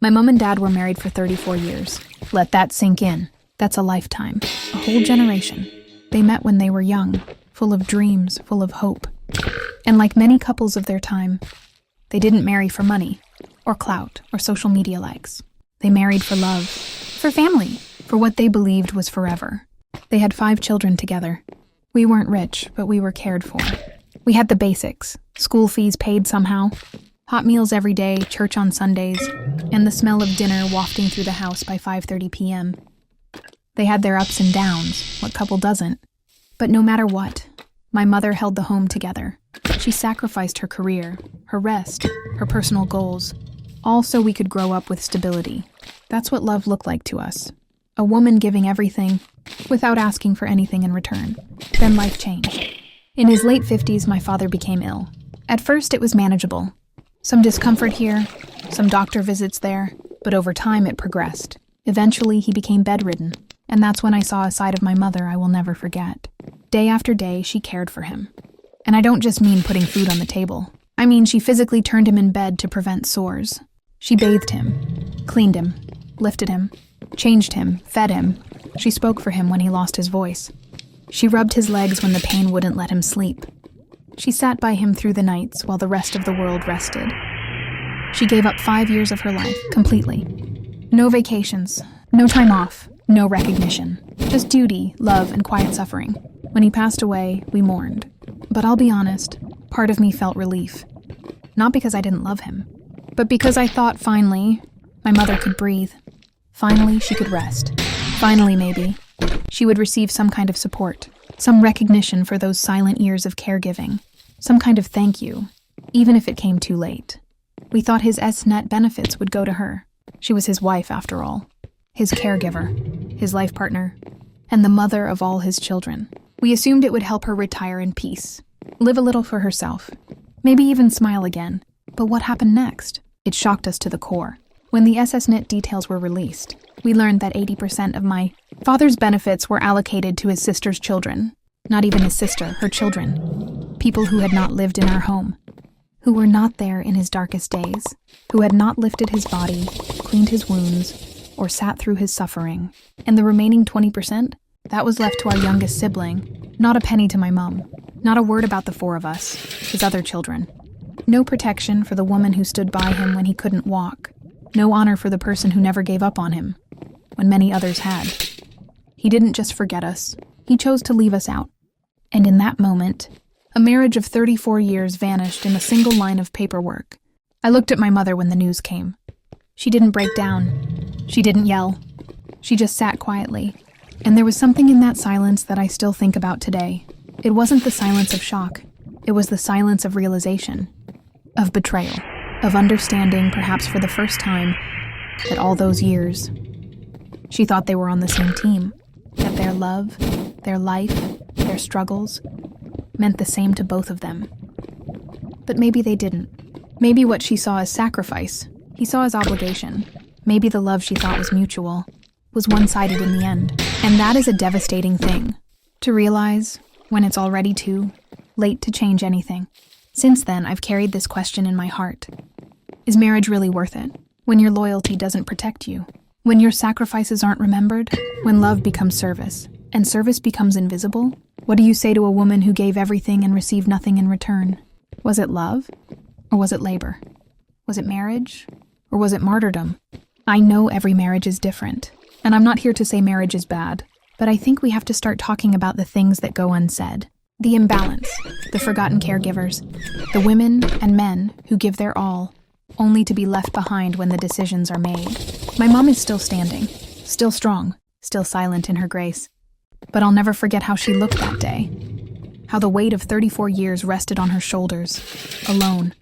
My mom and dad were married for 34 years. Let that sink in. That's a lifetime. A whole generation. They met when they were young, full of dreams, full of hope. And like many couples of their time, they didn't marry for money, or clout, or social media likes. They married for love, for family, for what they believed was forever. They had 5 children together. We weren't rich, but we were cared for. We had the basics, school fees paid somehow, hot meals every day, church on Sundays, and the smell of dinner wafting through the house by 5:30 p.m. They had their ups and downs, what couple doesn't? But no matter what, my mother held the home together. She sacrificed her career, her rest, her personal goals, all so we could grow up with stability. That's what love looked like to us. A woman giving everything without asking for anything in return. Then life changed. In his late 50s, my father became ill. At first, it was manageable. Some discomfort here, some doctor visits there, but over time it progressed. Eventually, he became bedridden, and that's when I saw a side of my mother I will never forget. Day after day, she cared for him. And I don't just mean putting food on the table. I mean she physically turned him in bed to prevent sores. She bathed him, cleaned him, lifted him, changed him, fed him. She spoke for him when he lost his voice. She rubbed his legs when the pain wouldn't let him sleep. She sat by him through the nights while the rest of the world rested. She gave up 5 years of her life, completely. No vacations, no time off, no recognition. Just duty, love, and quiet suffering. When he passed away, we mourned. But I'll be honest, part of me felt relief. Not because I didn't love him, but because I thought finally, my mother could breathe. Finally, she could rest. Finally, maybe, she would receive some kind of support, some recognition for those silent years of caregiving, some kind of thank you, even if it came too late. We thought his SNET benefits would go to her. She was his wife, after all, his caregiver, his life partner, and the mother of all his children. We assumed it would help her retire in peace, live a little for herself, maybe even smile again. But what happened next? It shocked us to the core. When the SSNet details were released, we learned that 80% of my father's benefits were allocated to his sister's children. Not even his sister, her children. People who had not lived in our home, who were not there in his darkest days, who had not lifted his body, cleaned his wounds, or sat through his suffering. And the remaining 20%? That was left to our youngest sibling. Not a penny to my mom. Not a word about the 4 of us, his other children. No protection for the woman who stood by him when he couldn't walk. No honor for the person who never gave up on him, when many others had. He didn't just forget us. He chose to leave us out. And in that moment, a marriage of 34 years vanished in a single line of paperwork. I looked at my mother when the news came. She didn't break down. She didn't yell. She just sat quietly. And there was something in that silence that I still think about today. It wasn't the silence of shock. It was the silence of realization, of betrayal, of understanding, perhaps for the first time, that all those years, she thought they were on the same team, that their love, their life, their struggles, meant the same to both of them. But maybe they didn't. Maybe what she saw as sacrifice, he saw as obligation. Maybe the love she thought was mutual was one-sided in the end. And that is a devastating thing, to realize when it's already too late to change anything. Since then, I've carried this question in my heart. Is marriage really worth it? When your loyalty doesn't protect you? When your sacrifices aren't remembered? When love becomes service, and service becomes invisible? What do you say to a woman who gave everything and received nothing in return? Was it love? Or was it labor? Was it marriage? Or was it martyrdom? I know every marriage is different, and I'm not here to say marriage is bad, but I think we have to start talking about the things that go unsaid. The imbalance, the forgotten caregivers, the women and men who give their all, only to be left behind when the decisions are made. My mom is still standing, still strong, still silent in her grace. But I'll never forget how she looked that day. How the weight of 34 years rested on her shoulders, alone.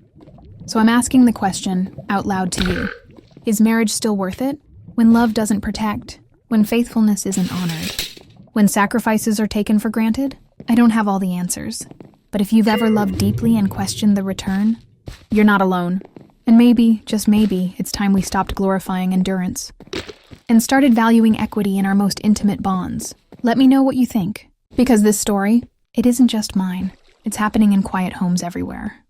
So I'm asking the question, out loud to you. Is marriage still worth it? When love doesn't protect, when faithfulness isn't honored, when sacrifices are taken for granted? I don't have all the answers. But if you've ever loved deeply and questioned the return, you're not alone. And maybe, just maybe, it's time we stopped glorifying endurance and started valuing equity in our most intimate bonds. Let me know what you think, because this story, it isn't just mine. It's happening in quiet homes everywhere.